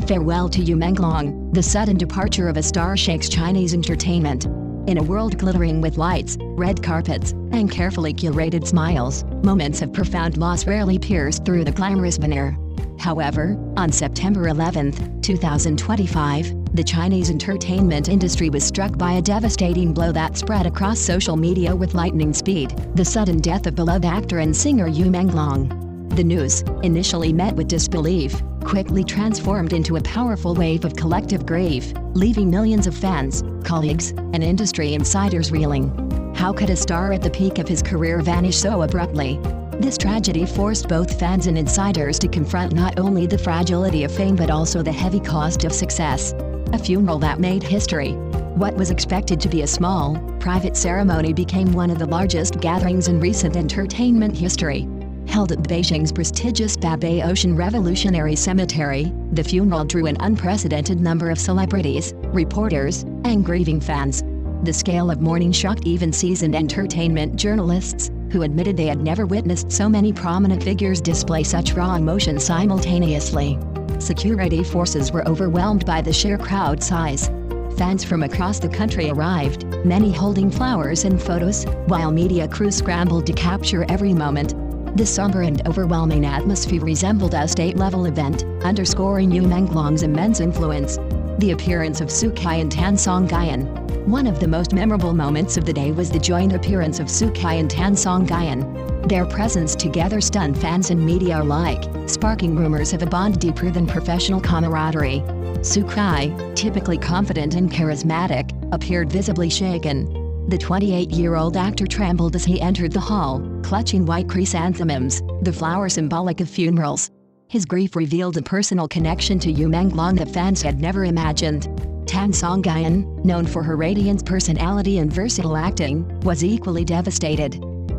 Farewell to Yu Menglong, the sudden departure of a star shakes Chinese entertainment. In a world glittering with lights, red carpets, and carefully curated smiles, moments of profound loss rarely pierce through the glamorous veneer. However, on September 11, 2025, the Chinese entertainment industry was struck by a devastating blow that spread across social media with lightning speed: the sudden death of beloved actor and singer Yu Menglong. The news, initially met with disbelief, quickly transformed into a powerful wave of collective grief, leaving millions of fans, colleagues, and industry insiders reeling. How could a star at the peak of his career vanish so abruptly? This tragedy forced both fans and insiders to confront not only the fragility of fame but also the heavy cost of success. A funeral that made history. What was expected to be a small, private ceremony became one of the largest gatherings in recent entertainment history. Held at Beijing's prestigious Babei Ocean Revolutionary Cemetery, the funeral drew an unprecedented number of celebrities, reporters, and grieving fans. The scale of mourning shocked even seasoned entertainment journalists, who admitted they had never witnessed so many prominent figures display such raw emotion simultaneously. Security forces were overwhelmed by the sheer crowd size. Fans from across the country arrived, many holding flowers and photos, while media crews scrambled to capture every moment. This somber and overwhelming atmosphere resembled a state-level event, underscoring Yu Menglong's immense influence. The appearance of Su Kai and Tan Songyun. One of the most memorable moments of the day was the joint appearance of Su Kai and Tan Songyun. Their presence together stunned fans and media alike, sparking rumors of a bond deeper than professional camaraderie. Su Kai, typically confident and charismatic, appeared visibly shaken. The 28-year-old actor trembled as he entered the hall, clutching white chrysanthemums, the flower symbolic of funerals. His grief revealed a personal connection to Yu Menglong that fans had never imagined. Tan Songyun, known for her radiant personality and versatile acting, was equally devastated.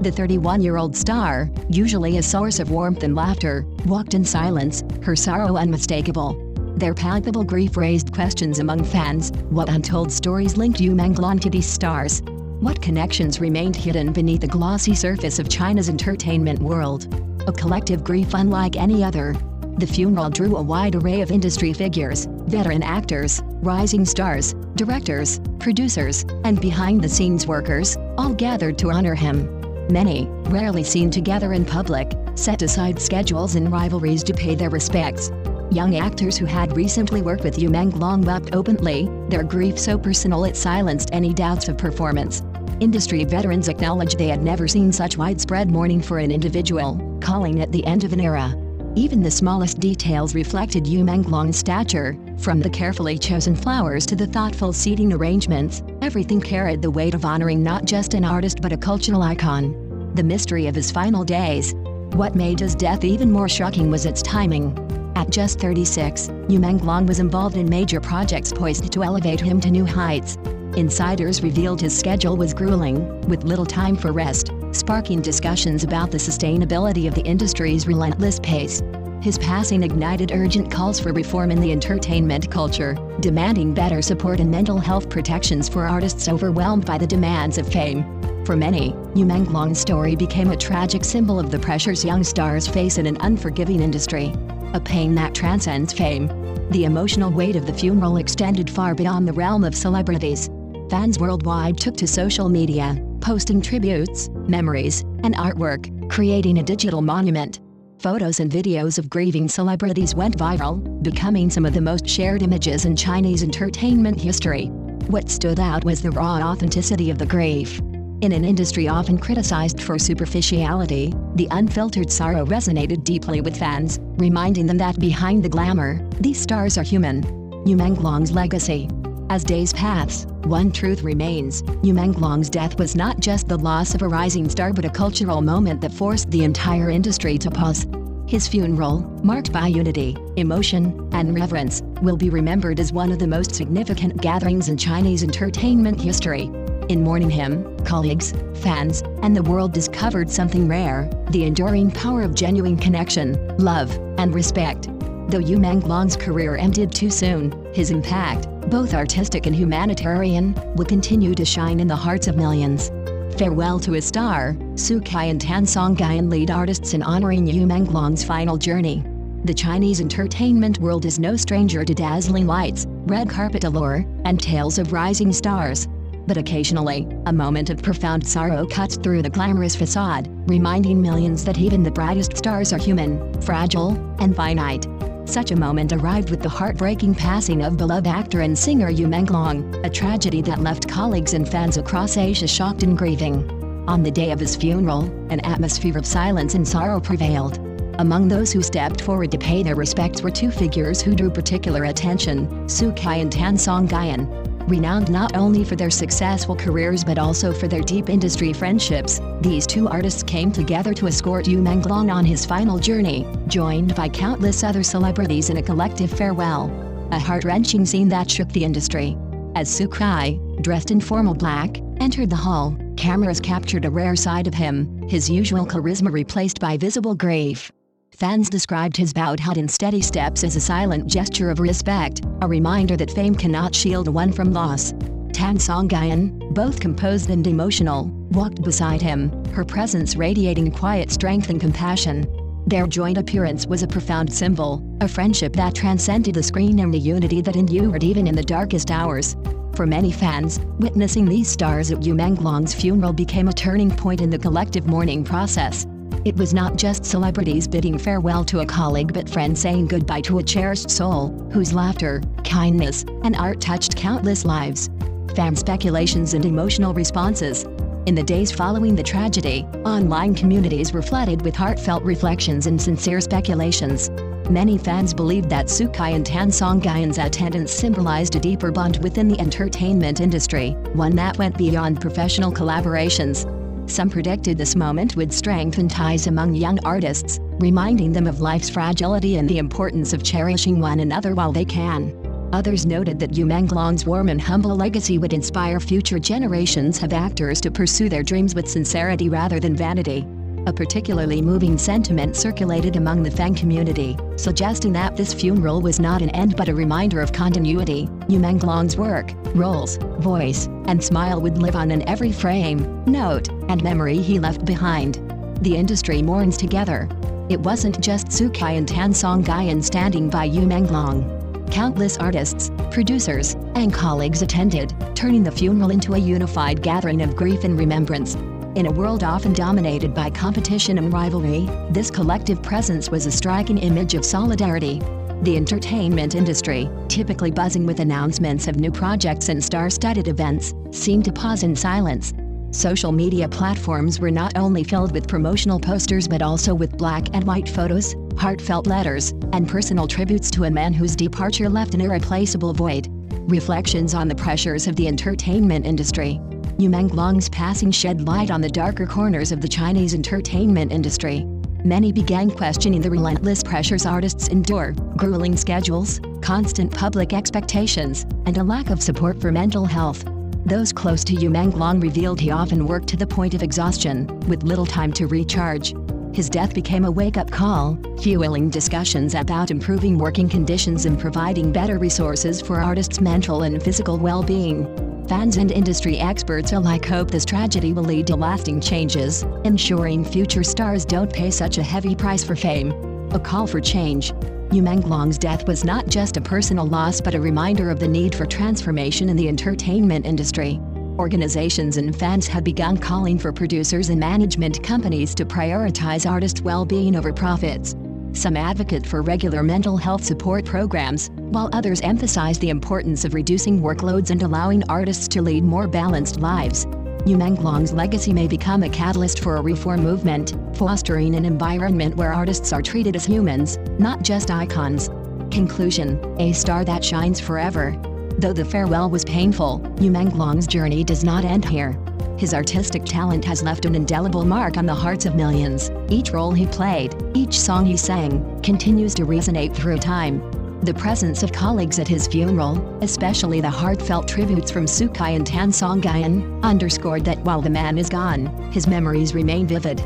The 31-year-old star, usually a source of warmth and laughter, walked in silence, her sorrow unmistakable. Their palpable grief raised questions among fans. What untold stories linked Yu Menglong to these stars? What connections remained hidden beneath the glossy surface of China's entertainment world? A collective grief unlike any other. The funeral drew a wide array of industry figures, veteran actors, rising stars, directors, producers, and behind-the-scenes workers, all gathered to honor him. Many, rarely seen together in public, set aside schedules and rivalries to pay their respects. Young actors who had recently worked with Yu Menglong wept openly, their grief so personal it silenced any doubts of performance. Industry veterans acknowledged they had never seen such widespread mourning for an individual, calling it the end of an era. Even the smallest details reflected Yu Menglong's stature, from the carefully chosen flowers to the thoughtful seating arrangements. Everything carried the weight of honoring not just an artist but a cultural icon. The mystery of his final days. What made his death even more shocking was its timing. At just 36, Yu Menglong was involved in major projects poised to elevate him to new heights. Insiders revealed his schedule was grueling, with little time for rest, sparking discussions about the sustainability of the industry's relentless pace. His passing ignited urgent calls for reform in the entertainment culture, demanding better support and mental health protections for artists overwhelmed by the demands of fame. For many, Yu Menglong's story became a tragic symbol of the pressures young stars face in an unforgiving industry. A pain that transcends fame. The emotional weight of the funeral extended far beyond the realm of celebrities. Fans worldwide took to social media, posting tributes, memories, and artwork, creating a digital monument. Photos and videos of grieving celebrities went viral, becoming some of the most shared images in Chinese entertainment history. What stood out was the raw authenticity of the grief. In an industry often criticized for superficiality, the unfiltered sorrow resonated deeply with fans, reminding them that behind the glamour, these stars are human. Yu Menglong's legacy. As days pass, one truth remains: Yu Menglong's death was not just the loss of a rising star but a cultural moment that forced the entire industry to pause. His funeral, marked by unity, emotion, and reverence, will be remembered as one of the most significant gatherings in Chinese entertainment history. In mourning him, colleagues, fans, and the world discovered something rare: the enduring power of genuine connection, love, and respect. Though Yu Menglong's career ended too soon, his impact, both artistic and humanitarian, will continue to shine in the hearts of millions. Farewell to his star. Su Kai and Tan Songyun lead artists in honoring Yu Menglong's final journey. The Chinese entertainment world is no stranger to dazzling lights, red carpet allure, and tales of rising stars. But occasionally, a moment of profound sorrow cuts through the glamorous facade, reminding millions that even the brightest stars are human, fragile, and finite. Such a moment arrived with the heartbreaking passing of beloved actor and singer Menglong, a tragedy that left colleagues and fans across Asia shocked and grieving. On the day of his funeral, an atmosphere of silence and sorrow prevailed. Among those who stepped forward to pay their respects were two figures who drew particular attention, Su Kai and Songyun. Renowned not only for their successful careers but also for their deep industry friendships, these two artists came together to escort Menglong on his final journey, joined by countless other celebrities in a collective farewell. A heart-wrenching scene that shook the industry. As Su Kai, dressed in formal black, entered the hall, cameras captured a rare side of him, his usual charisma replaced by visible grief. Fans described his bowed head and steady steps as a silent gesture of respect, a reminder that fame cannot shield one from loss. Songyun, both composed and emotional, walked beside him, her presence radiating quiet strength and compassion. Their joint appearance was a profound symbol, a friendship that transcended the screen and the unity that endured even in the darkest hours. For many fans, witnessing these stars at Menglong's funeral became a turning point in the collective mourning process. It was not just celebrities bidding farewell to a colleague but friends saying goodbye to a cherished soul, whose laughter, kindness, and art touched countless lives. Fan speculations and emotional responses. In the days following the tragedy, online communities were flooded with heartfelt reflections and sincere speculations. Many fans believed that Su Kai and Songyun's attendance symbolized a deeper bond within the entertainment industry, one that went beyond professional collaborations. Some predicted this moment would strengthen ties among young artists, reminding them of life's fragility and the importance of cherishing one another while they can. Others noted that Menglong's warm and humble legacy would inspire future generations of actors to pursue their dreams with sincerity rather than vanity. A particularly moving sentiment circulated among the fan community, suggesting that this funeral was not an end but a reminder of continuity. Menglong's work, roles, voice, and smile would live on in every frame, note, and memory he left behind. The industry mourns together. It wasn't just Su Kai and Songyun standing by Menglong. Countless artists, producers, and colleagues attended, turning the funeral into a unified gathering of grief and remembrance. In a world often dominated by competition and rivalry, this collective presence was a striking image of solidarity. The entertainment industry, typically buzzing with announcements of new projects and star-studded events, seemed to pause in silence. Social media platforms were not only filled with promotional posters but also with black and white photos, heartfelt letters, and personal tributes to a man whose departure left an irreplaceable void. Reflections on the pressures of the entertainment industry. Menglong's passing shed light on the darker corners of the Chinese entertainment industry. Many began questioning the relentless pressures artists endure, grueling schedules, constant public expectations, and a lack of support for mental health. Those close to Menglong revealed he often worked to the point of exhaustion, with little time to recharge. His death became a wake-up call, fueling discussions about improving working conditions and providing better resources for artists' mental and physical well-being. Fans and industry experts alike hope this tragedy will lead to lasting changes, ensuring future stars don't pay such a heavy price for fame. A call for change. Menglong's death was not just a personal loss but a reminder of the need for transformation in the entertainment industry. Organizations and fans have begun calling for producers and management companies to prioritize artists' well-being over profits. Some advocate for regular mental health support programs, while others emphasize the importance of reducing workloads and allowing artists to lead more balanced lives. Menglong's legacy may become a catalyst for a reform movement, fostering an environment where artists are treated as humans, not just icons. Conclusion: a star that shines forever. Though the farewell was painful, Menglong's journey does not end here. His artistic talent has left an indelible mark on the hearts of millions. Each role he played, each song he sang, continues to resonate through time. The presence of colleagues at his funeral, especially the heartfelt tributes from Su Kai and Songyun, underscored that while the man is gone, his memories remain vivid.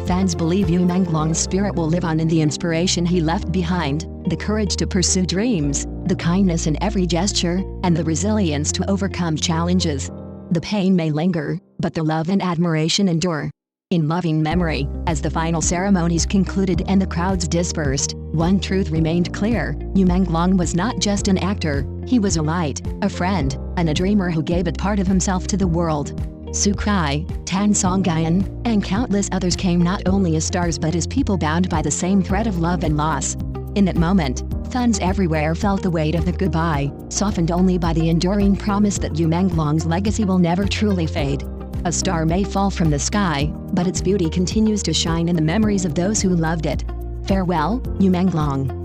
Fans believe Menglong's spirit will live on in the inspiration he left behind, the courage to pursue dreams, the kindness in every gesture, and the resilience to overcome challenges. The pain may linger, but the love and admiration endure. In loving memory, as the final ceremonies concluded and the crowds dispersed, one truth remained clear: Menglong was not just an actor, he was a light, a friend, and a dreamer who gave a part of himself to the world. Sukai, Tan Songyun, and countless others came not only as stars but as people bound by the same thread of love and loss. In that moment, fans everywhere felt the weight of the goodbye, softened only by the enduring promise that Menglong's legacy will never truly fade. A star may fall from the sky, but its beauty continues to shine in the memories of those who loved it. Farewell, Menglong.